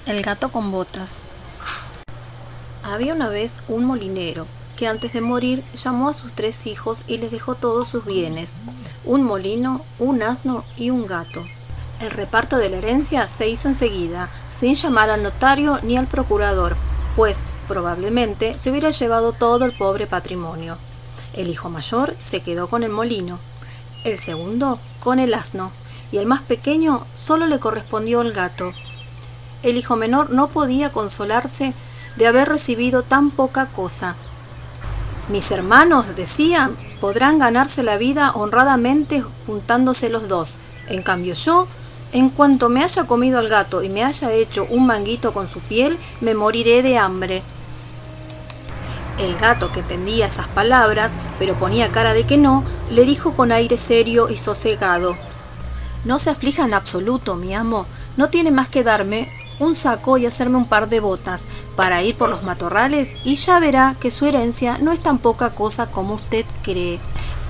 El gato con botas. Había una vez un molinero que antes de morir llamó a sus 3 hijos y les dejó todos sus bienes: un molino, un asno y un gato. El reparto de la herencia se hizo enseguida, sin llamar al notario ni al procurador, pues probablemente se hubiera llevado todo el pobre patrimonio. El hijo mayor se quedó con el molino, el segundo con el asno, y el más pequeño solo le correspondió el gato. El hijo menor no podía consolarse de haber recibido tan poca cosa. Mis hermanos, decían, podrán ganarse la vida honradamente juntándose los dos. En cambio yo, en cuanto me haya comido al gato y me haya hecho un manguito con su piel, me moriré de hambre. El gato, que entendía esas palabras, pero ponía cara de que no, le dijo con aire serio y sosegado: no se aflija en absoluto, mi amo, no tiene más que darme un saco y hacerme un par de botas para ir por los matorrales, y ya verá que su herencia no es tan poca cosa como usted cree.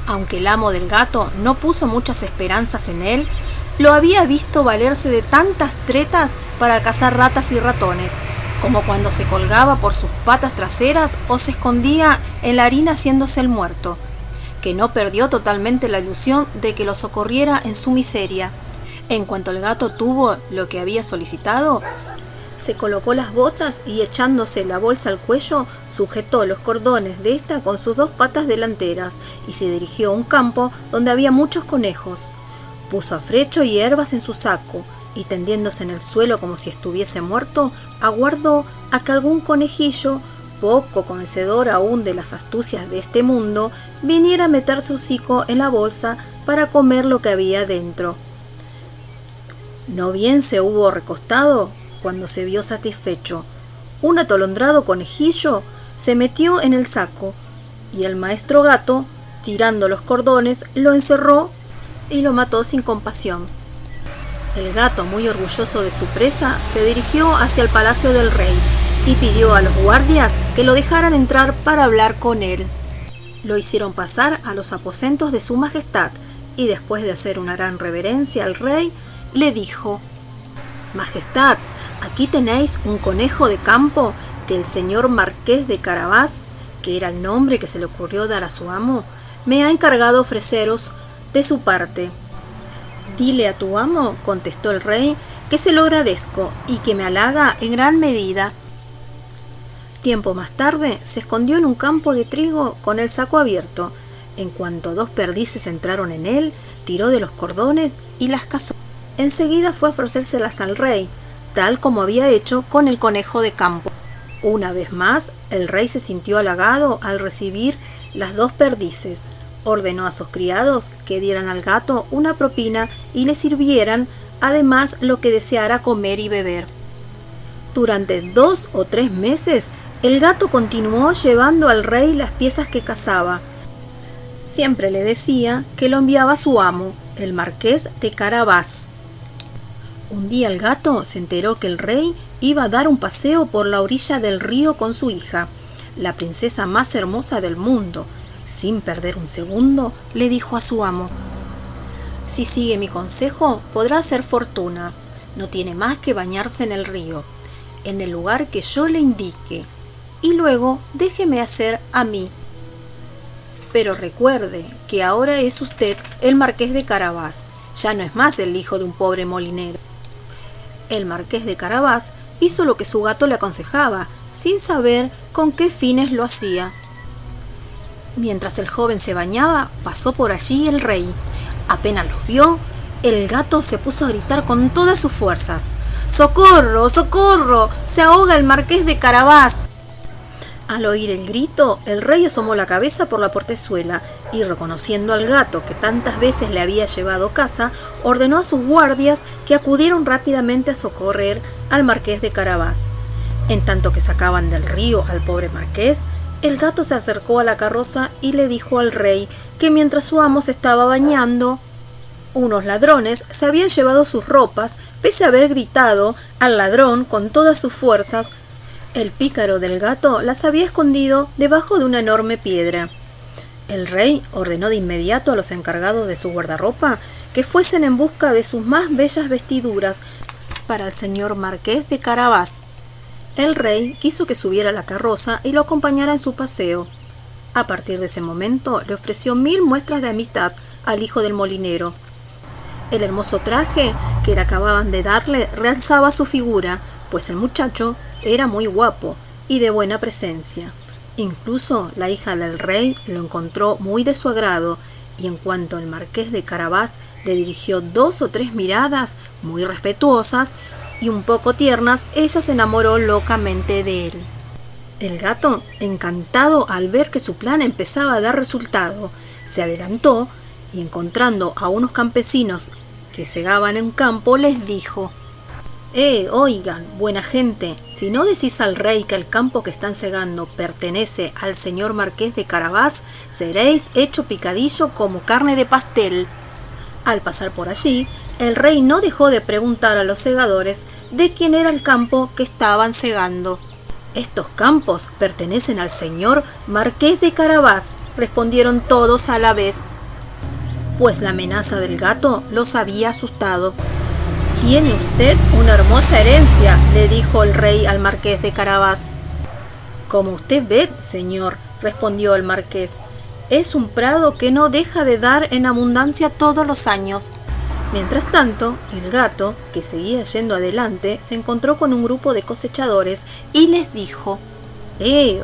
Aunque el amo del gato no puso muchas esperanzas en él, lo había visto valerse de tantas tretas para cazar ratas y ratones, como cuando se colgaba por sus patas traseras o se escondía en la harina haciéndose el muerto, que no perdió totalmente la ilusión de que lo socorriera en su miseria. En cuanto el gato tuvo lo que había solicitado, se colocó las botas y, echándose la bolsa al cuello, sujetó los cordones de esta con sus 2 patas delanteras y se dirigió a un campo donde había muchos conejos. Puso afrecho y hierbas en su saco y, tendiéndose en el suelo como si estuviese muerto, aguardó a que algún conejillo, poco conocedor aún de las astucias de este mundo, viniera a meter su hocico en la bolsa para comer lo que había dentro. No bien se hubo recostado cuando se vio satisfecho. Un atolondrado conejillo se metió en el saco y el maestro gato, tirando los cordones, lo encerró y lo mató sin compasión. El gato, muy orgulloso de su presa, se dirigió hacia el palacio del rey y pidió a los guardias que lo dejaran entrar para hablar con él. Lo hicieron pasar a los aposentos de su majestad y, después de hacer una gran reverencia al rey, le dijo: Majestad, aquí tenéis un conejo de campo que el señor Marqués de Carabás, que era el nombre que se le ocurrió dar a su amo, me ha encargado ofreceros de su parte. Dile a tu amo, contestó el rey, que se lo agradezco y que me halaga en gran medida. Tiempo más tarde se escondió en un campo de trigo con el saco abierto. En cuanto 2 perdices entraron en él, tiró de los cordones y las cazó. Enseguida fue a ofrecérselas al rey, tal como había hecho con el conejo de campo. Una vez más, el rey se sintió halagado al recibir las 2 perdices. Ordenó a sus criados que dieran al gato una propina y le sirvieran, además, lo que deseara comer y beber. Durante 2 o 3 meses, el gato continuó llevando al rey las piezas que cazaba. Siempre le decía que lo enviaba a su amo, el Marqués de Carabás. Un día el gato se enteró que el rey iba a dar un paseo por la orilla del río con su hija, la princesa más hermosa del mundo. Sin perder un segundo, le dijo a su amo: si sigue mi consejo, podrá hacer fortuna. No tiene más que bañarse en el río, en el lugar que yo le indique, y luego déjeme hacer a mí. Pero recuerde que ahora es usted el Marqués de Carabás, ya no es más el hijo de un pobre molinero. El Marqués de Carabás hizo lo que su gato le aconsejaba, sin saber con qué fines lo hacía. Mientras el joven se bañaba, pasó por allí el rey. Apenas los vio, el gato se puso a gritar con todas sus fuerzas: ¡Socorro! ¡Socorro! ¡Se ahoga el Marqués de Carabás! Al oír el grito, el rey asomó la cabeza por la portezuela y, reconociendo al gato que tantas veces le había llevado caza, ordenó a sus guardias que acudieran rápidamente a socorrer al Marqués de Carabás. En tanto que sacaban del río al pobre marqués, el gato se acercó a la carroza y le dijo al rey que mientras su amo se estaba bañando, unos ladrones se habían llevado sus ropas, pese a haber gritado al ladrón con todas sus fuerzas. El pícaro del gato las había escondido debajo de una enorme piedra. El rey ordenó de inmediato a los encargados de su guardarropa que fuesen en busca de sus más bellas vestiduras, para el señor marqués de Carabás. El rey quiso que subiera a la carroza y lo acompañara en su paseo. A partir de ese momento le ofreció 1000 muestras de amistad al hijo del molinero. El hermoso traje que le acababan de darle realzaba su figura, pues el muchacho era muy guapo y de buena presencia. Incluso la hija del rey lo encontró muy de su agrado, y en cuanto el marqués de Carabás le dirigió 2 o 3 miradas muy respetuosas y un poco tiernas, ella se enamoró locamente de él. El gato, encantado al ver que su plan empezaba a dar resultado, se adelantó y, encontrando a unos campesinos que segaban en un campo, les dijo: oigan, buena gente, si no decís al rey que el campo que están segando pertenece al señor marqués de Carabás, seréis hecho picadillo como carne de pastel. Al pasar por allí, el rey no dejó de preguntar a los segadores de quién era el campo que estaban segando. Estos campos pertenecen al señor marqués de Carabás, respondieron todos a la vez, pues la amenaza del gato los había asustado. «Tiene usted una hermosa herencia», le dijo el rey al marqués de Carabás. «Como usted ve, señor», respondió el marqués, «es un prado que no deja de dar en abundancia todos los años». Mientras tanto, el gato, que seguía yendo adelante, se encontró con un grupo de cosechadores y les dijo: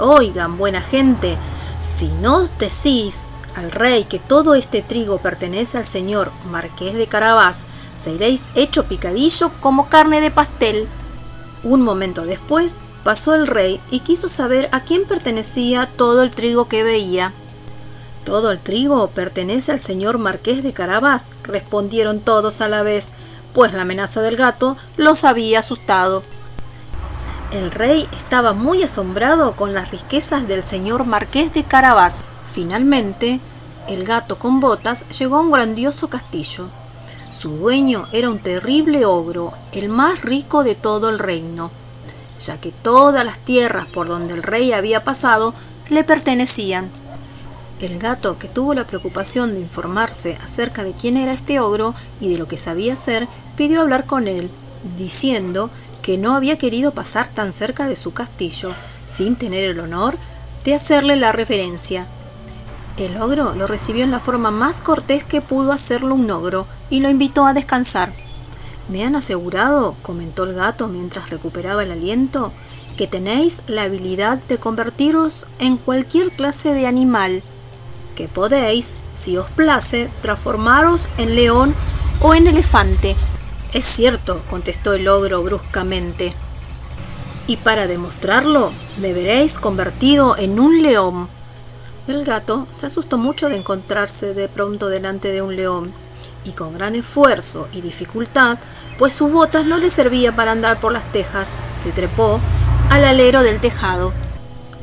oigan, buena gente, si no decís al rey que todo este trigo pertenece al señor marqués de Carabás, seréis hecho picadillo como carne de pastel. Un momento después pasó el rey y quiso saber a quién pertenecía todo el trigo que veía. «Todo el trigo pertenece al señor marqués de Carabás», respondieron todos a la vez, pues la amenaza del gato los había asustado. El rey estaba muy asombrado con las riquezas del señor marqués de Carabás. Finalmente, el gato con botas llegó a un grandioso castillo. Su dueño era un terrible ogro, el más rico de todo el reino, ya que todas las tierras por donde el rey había pasado le pertenecían. El gato, que tuvo la preocupación de informarse acerca de quién era este ogro y de lo que sabía hacer, pidió hablar con él, diciendo que no había querido pasar tan cerca de su castillo sin tener el honor de hacerle la reverencia. El ogro lo recibió en la forma más cortés que pudo hacerlo un ogro y lo invitó a descansar. «Me han asegurado», comentó el gato mientras recuperaba el aliento, «que tenéis la habilidad de convertiros en cualquier clase de animal, que podéis, si os place, transformaros en león o en elefante». «Es cierto», contestó el ogro bruscamente, «y para demostrarlo me veréis convertido en un león». El gato se asustó mucho de encontrarse de pronto delante de un león, y con gran esfuerzo y dificultad, pues sus botas no le servían para andar por las tejas, se trepó al alero del tejado.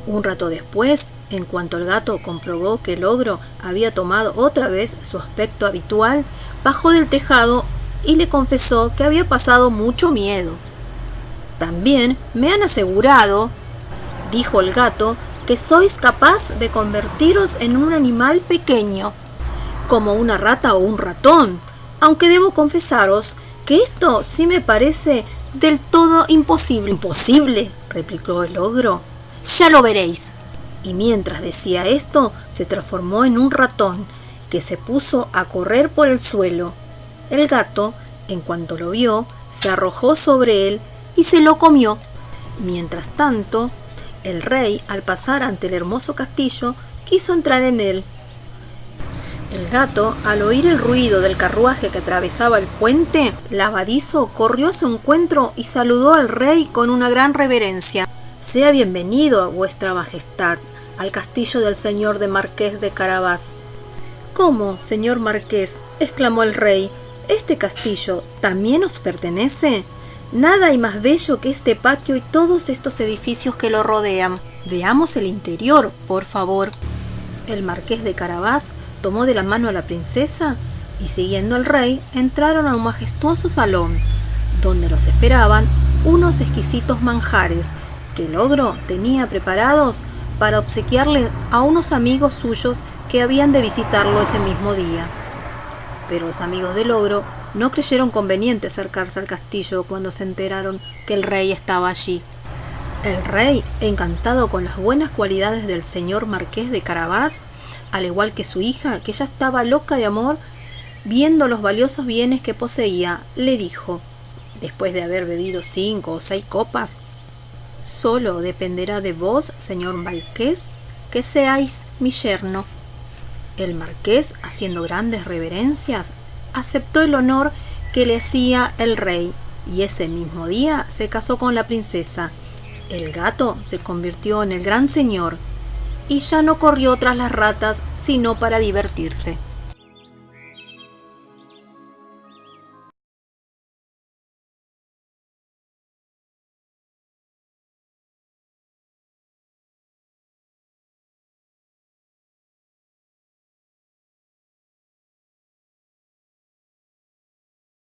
Un rato después, en cuanto el gato comprobó que el ogro había tomado otra vez su aspecto habitual, bajó del tejado y le confesó que había pasado mucho miedo. «También me han asegurado», dijo el gato, «que sois capaz de convertiros en un animal pequeño, como una rata o un ratón, aunque debo confesaros que esto sí me parece del todo imposible». «¿Imposible?», replicó el ogro, «ya lo veréis». Y mientras decía esto, se transformó en un ratón, que se puso a correr por el suelo. El gato, en cuanto lo vio, se arrojó sobre él y se lo comió. Mientras tanto, el rey, al pasar ante el hermoso castillo, quiso entrar en él. El gato, al oír el ruido del carruaje que atravesaba el puente lavadizo, corrió a su encuentro y saludó al rey con una gran reverencia. «Sea bienvenido, vuestra majestad, al castillo del señor de marqués de Carabás». «¿Cómo, señor marqués?», exclamó el rey, «¿este castillo también os pertenece? Nada hay más bello que este patio y todos estos edificios que lo rodean. Veamos el interior, por favor». El marqués de Carabás tomó de la mano a la princesa y, siguiendo al rey, entraron a un majestuoso salón, donde los esperaban unos exquisitos manjares que el ogro tenía preparados para obsequiarle a unos amigos suyos que habían de visitarlo ese mismo día. Pero los amigos del ogro no creyeron conveniente acercarse al castillo cuando se enteraron que el rey estaba allí. El rey, encantado con las buenas cualidades del señor marqués de Carabás, al igual que su hija, que ya estaba loca de amor, viendo los valiosos bienes que poseía, le dijo, después de haber bebido 5 o 6 copas, «Solo dependerá de vos, señor marqués, que seáis mi yerno». El marqués, haciendo grandes reverencias, aceptó el honor que le hacía el rey, y ese mismo día se casó con la princesa. El gato se convirtió en el gran señor, y ya no corrió tras las ratas, sino para divertirse.